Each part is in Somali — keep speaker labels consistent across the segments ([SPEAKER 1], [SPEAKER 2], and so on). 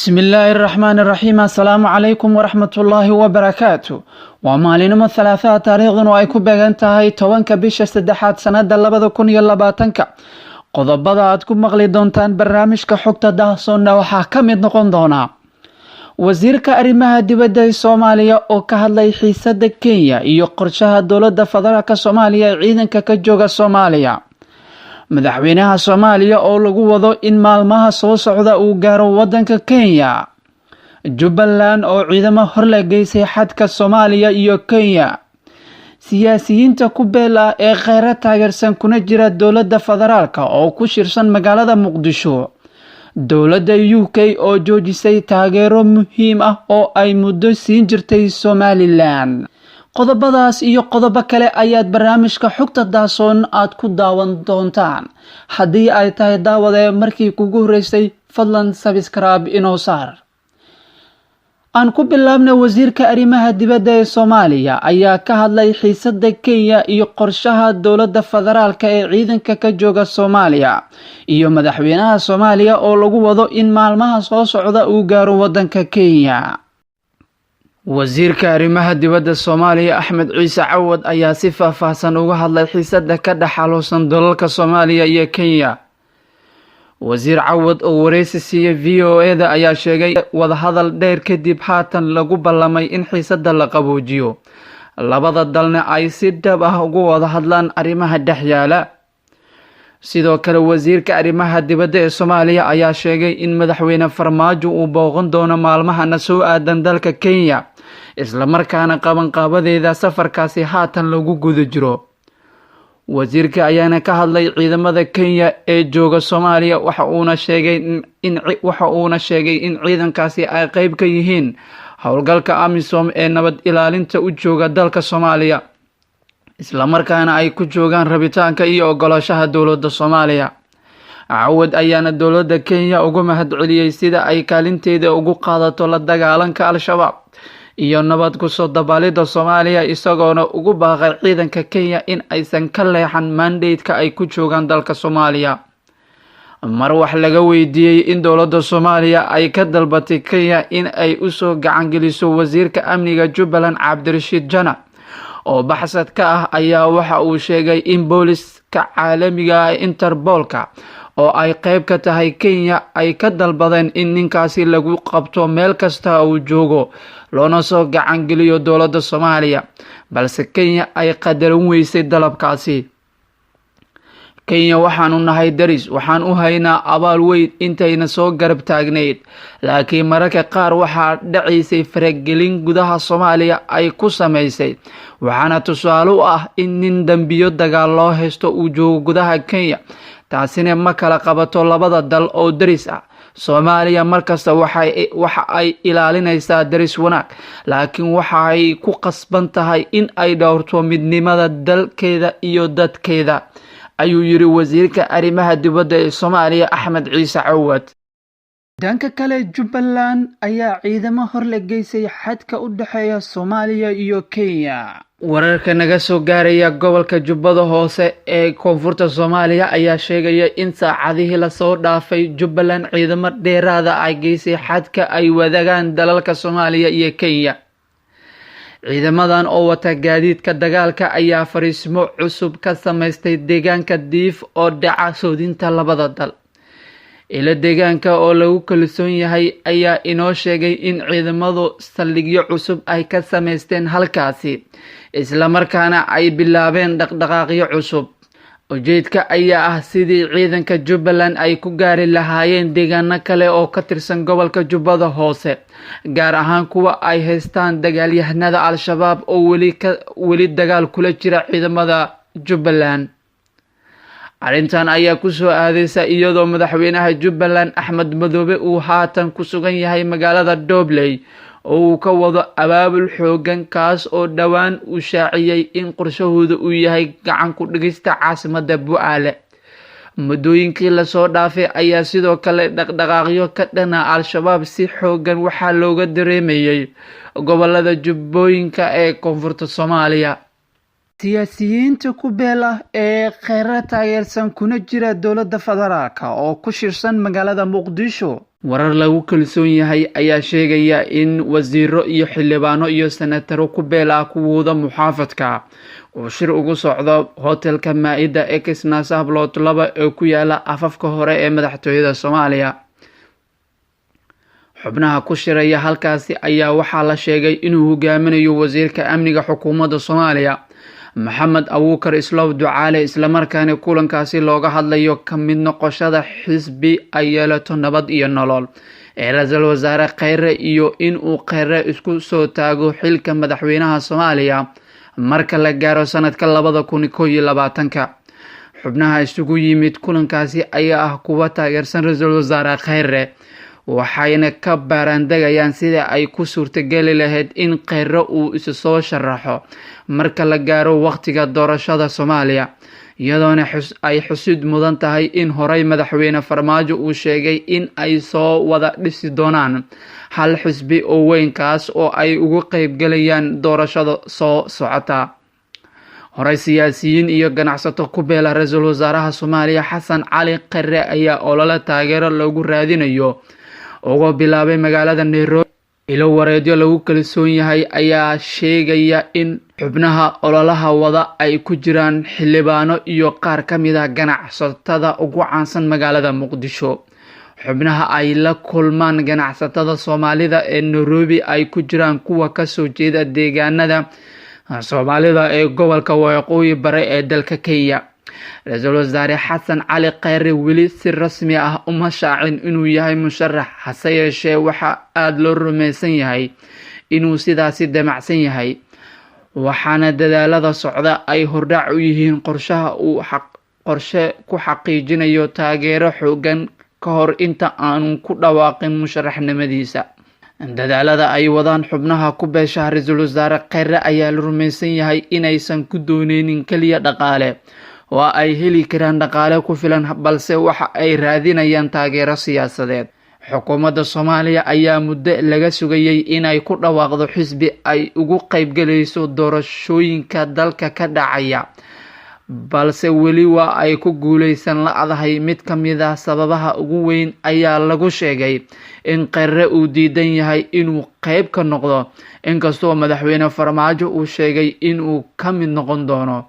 [SPEAKER 1] بسم الله الرحمن الرحيم السلام عليكم ورحمة الله وبركاته ومالينما الثلاثاء تاريخ وأيكو بغانتهاي توانك بيش استدحات سنة اللبادو كوني اللباتنك qodobada aad ku maqli doontaan barnaamijka xogta daahsoonna waxaa ka mid noqon doona wasiirka arrimaha dibadda ee Soomaaliya oo ka hadlay xiisadda Kenya iyo qorshaha dowladda federaalka Soomaaliya ee ciidanka ka jooga Soomaaliya madaxweynaha Soomaaliya oo lagu wado in maalmaha soo socda uu gaaro wadanka Kenya Jubbaland oo ciidamo hor la geysay xadka Soomaaliya iyo Kenya siyaasiyiinta ku beela ee kheyraad taageersan kuna jira dowladda federaalka oo ku shirsan magaalada Muqdisho dowladda UK oo joojisay taageero muhiim ah oo ay muddo siin jirtay Somaliland qodobadaas iyo qodobo kale ayaad barnaamijka xogta daahsoon aad ku daawan doontaan haddii ay tahay daawade markii kugu horeysay fadlan subscribe inoo saar aan ku bilaabnay wasiirka arrimaha dibadda ee Soomaaliya ayaa ka hadlay xiisadda Kenya iyo qorshaha dowladda federaalka ee ciidanka ka jooga Soomaaliya iyo madaxweynaha Soomaaliya oo lagu wado in maalmaha soo socda uu gaaro wadanka Kenya wasiirka arrimaha dibadda Soomaaliya Axmed Ciise Cawad ayaa si faahfaahsan uga hadlay xiisadda ka dhaxaloosan dalalka Soomaaliya iyo Kenya wasiir Cawad oo wareysi siiyay VOA-da ayaa sheegay wadahadal dheer kadib haatan lagu ballamay in xiisadda la qaboojiyo labada dalna ay si dhab ah uga wada hadlaan arrimaha dhexyaala sidoo kale wasiirka arrimaha dibadda ee Soomaaliya ayaa sheegay in madaxweyne Farmaajo uu booqan doono maalmaha soo aadan dalka Kenya isla markaana qabanqaabadeeda safarkaasi haatan lagu guda jiro wasiirka ayaana ka hadlay ciidamada Kenya ee jooga Soomaaliya waxa uuna sheegay in ciidankaasi ay qayb ka yihiin howlgalka AMISOM ee nabad ilaalinta u jooga dalka Soomaaliya isla markaana ay ku joogaan rabitaanka iyo ogolaanshaha dowladda Soomaaliya Cawad ayaana dowladda Kenya ugu mahadceliyay sida ay kaalinteeda ugu qaadato la dagaalanka Al-Shabaab iyo nabad ku soo dabaalida Soomaaliya isagoona ugu baaqay ciidanka Kenya in aysan ka leexan mandate-ka ay ku joogaan dalka Soomaaliya mar wax laga weydiiyay in dowladda Soomaaliya ay ka dalbatay Kenya in ay u soo gacan geliso wasiirka amniga Jubbaland Cabdirashiid Jana oo baxsad ka ah ayaa waxa uu sheegay in booliska caalamiga Interpolka oo ay qayb ka tahay Kenya ay ka dalbadeen in ninkaasi lagu qabto meel kasta uu joogo loona soo gacan geliyo dowladda Soomaaliya balse Kenya ay qadarin weysay dalabkaasi Kenya waxaanu nahay daris waxaan u haynaa abaal weyn intayna soo garab taagneed laakiin mararka qaar waxaa dhacaysay faragelin gudaha Soomaaliya ay ku sameysay waxaana tusaale u ah in nin dambiyo dagaal loo haysto uu joogo gudaha Kenya taasina ma kala qabato labada dal oo daris ah Soomaaliya markasta waxa ay ilaalinaysaa daris wanaag laakiin waxa ay ku qasban tahay in ay dhowrto midnimada dalkeeda iyo dadkeeda ayuu yiri wasiirka arrimaha dibadda ee Soomaaliya Axmed Ciise Cawad dhanka kale Jubbaland ayaa ciidamo hor la geysay xadka u dhaxeeya Soomaaliya iyo Kenya wararka naga soo gaaraya gobolka Jubbada Hoose ee koonfurta Soomaaliya ayaa sheegaya in saacadihii la soo dhaafay Jubbaland ciidamo dheeraad ah ay geysay xadka ay wadaagaan dalalka Soomaaliya iyo Kenya ciidamadan oo wata gaadiidka dagaalka ayaa fariismo cusub ka sameystay deegaanka Diif oo dhaca soodinta labada dal ila deegaanka oo lagu kalsoon yahay ayaa inoo sheegay in ciidamadu saldhigyo cusub ay ka sameysteen halkaasi isla markaana ay bilaabeen dhaqdhaqaaqyo cusub ujeedka ayaa ah sidii ciidanka Jubbaland ay ku gaari lahaayeen deegaano kale oo ka tirsan gobolka Jubbada Hoose gaar ahaan kuwa ay haystaan dagaalyahanada Al-Shabaab oo weli dagaal kula jira ciidamada Jubbaland arrintan ayaa ku soo aadaysa iyadoo madaxweynaha Jubbaland Axmed Madoobe uu haatan ku sugan yahay magaalada Dobley oo uu ka wado abaabul xoogan kaas oo dhawaan uu shaaciyay in qorshahooda uu yahay gacan ku dhigista caasimadda Bu'aale muddooyinkii la soo dhaafay ayaa sidoo kale dhaqdhaqaaqyo ka dhana Al-Shabaab si xoogan waxaa looga dareemayay gobolada Jubbooyinka ee koonfurta Soomaaliya siyaasiyiinta ku beel ah ee kheyra taageersan kuna jira dowladda federaalka oo ku shirsan magaalada muqdisho. warar lagu kalsoon yahay ayaa sheegaya in wasiiro iyo xildhibaano iyo senataro ku beel ah kuwooda muxaafadka uu shir ugu socdo hotelka Maida Ex Nasa Plot 2 ee ku yaala afafka hore ee madaxtooyada Soomaaliya. xubnaha ku shiraya halkaasi ayaa waxaa la sheegay inuu hogaaminayo wasiirka amniga xukuumadda Soomaaliya Maxamed Abuukar Islow Ducaale, isla markaana kulankaasi looga hadlayo ka mid noqoshada xisbi ay yeelato nabad iyo nolol ee ra'iisul wasaare Kheyre iyo in uu Kheyre isku soo taago xilka madaxweynaha Soomaaliya marka la gaaro sanadka 2021. xubnaha isugu yimid kulankaasi ayaa ah kuwa taageersan ra'iisul wasaare Kheyre, waxayna ka baaraandegayaan sida ay ku suurtageli lahayd in Kheyre uu isu soo sharaxo marka la gaaro waqtiga doorashada Soomaaliya, iyadoona ay xusid mudan tahay in horey madaxweyne Farmaajo uu sheegay in ay soo wada dhisi doonaan hal xisbi oo weyn kaas oo ay uga qaybgalayaan doorashada soo socota. horey siyaasiyiin iyo ganacsato ku beela ra'iisul wasaaraha Soomaaliya Xasan Cali Kheyre ayaa olole taageero loogu raadinayo uga bilaabay magaalada Nairobi. ilo wareedyo lagu kalsoon yahay ayaa sheegaya in xubnaha ololaha wada ay ku jiraan xildhibaano iyo qaar ka mid ah ganacsatada ugu caansan magaalada Muqdisho. xubnaha ay la kulmaan ganacsatada Soomaalida ee Nairobi ay ku jiraan kuwa ka soo jeeda deegaanada Soomaalida ee gobolka Waqooyi Bari ee dalka Kenya. ra'iisul wasaare Xasan Cali Kheyre weli si rasmi ah uma shaacin inuu yahay musharax, hase yeeshee waxa aad loo rumaysan yahay inuu sidaasi damacsan yahay, waxaana dadaalada socda ay hordhac u yihiin qorshe ku xaqiijinayo taageero xoogan ka hor inta aanu ku dhawaaqin musharaxnimadiisa. dadaalada ay wadaan xubnaha ku beesha ra'iisul wasaare Kheyre ayaa la rumaysan yahay inaysan ku dooneynin kaliya dhaqaale oo ay heli karaan dhaqaale ku filan, balse waxa ay raadinayaan taageero siyaasadeed. xukuumadda Soomaaliya ayaa muddo laga sugayay inay ku dhawaaqdo xisbi ay ugu qaybgalayso doorashooyinka dalka ka dhacaya, balse weli waa ay ku guuleysan la'adahay. mid ka mid ah sababaha ugu weyn ayaa lagu sheegay in Kheyre uu diidan yahay inuu qayb ka noqdo, inkastoo madaxweyne Farmaajo uu sheegay inuu ka mid noqon doono.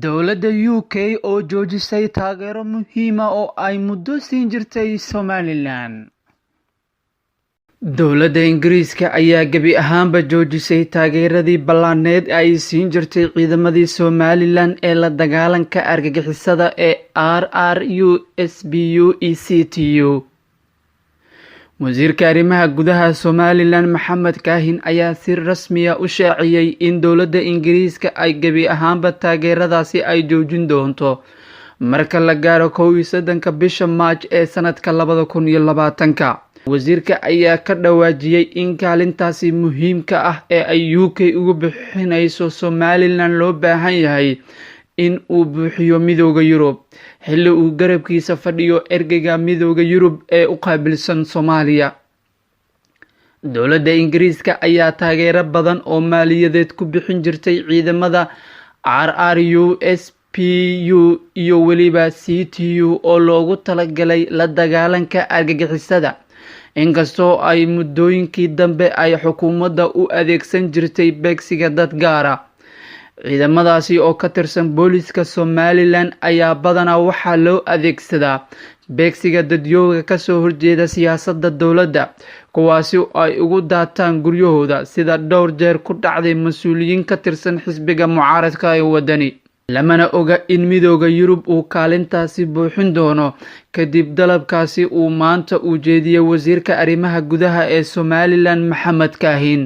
[SPEAKER 1] dowladda UK oo joojisay taageero muhiim ah oo ay muddo siin jirtay Somaliland. dowladda Ingiriiska ayaa gebi ahaanba joojisay taageeradii ballaaneed ay siin jirtay ciidamadii Somaliland ee la dagaalanka argagixisada ee RRUSPUECTU. wasiirka arrimaha gudaha Somaliland Maxamed Kaahin ayaa si rasmi ah u shaaciyay in dowladda Ingiriiska ay gebi ahaanba taageeradaasi ay joojin doonto marka la gaaro 31 bisha March ee sanadka 2020. wasiirka ayaa ka dhawaajiyay in kaalintaasi muhiimka ah ee ay UK ugu bixinayso Somaliland loo baahan yahay in uu buuxiyo midowga Yurub, xilli uu garabkiisa fadhiyo ergeyga midowga Yurub ee u qaabilsan Soomaaliya. dowladda Ingiriiska ayaa taageero badan oo maaliyadeed ku bixin jirtay ciidamada RRUSPU iyo weliba CTU oo loogu talagalay la dagaalanka argagixisada, inkastoo ay muddooyinkii dambe ay xukuumadda u adeegsan jirtay beegsiga dad gaara. ciidamadaasi oo ka tirsan booliska Somaliland ayaa badanaa waxaa loo adeegsadaa beegsiga dadyooga ka soo horjeeda siyaasadda dowladda, kuwaasi ay ugu daataan guryahooda, sida dhowr jeer ku dhacday mas-uuliyiin ka tirsan xisbiga mucaaradka ee wadani. lamana oga in midowga Yurub uu kaalintaasi buuxin doono kadib dalabkaasi uu maanta u jeediyay wasiirka arrimaha gudaha ee Somaliland Maxamed Kaahin.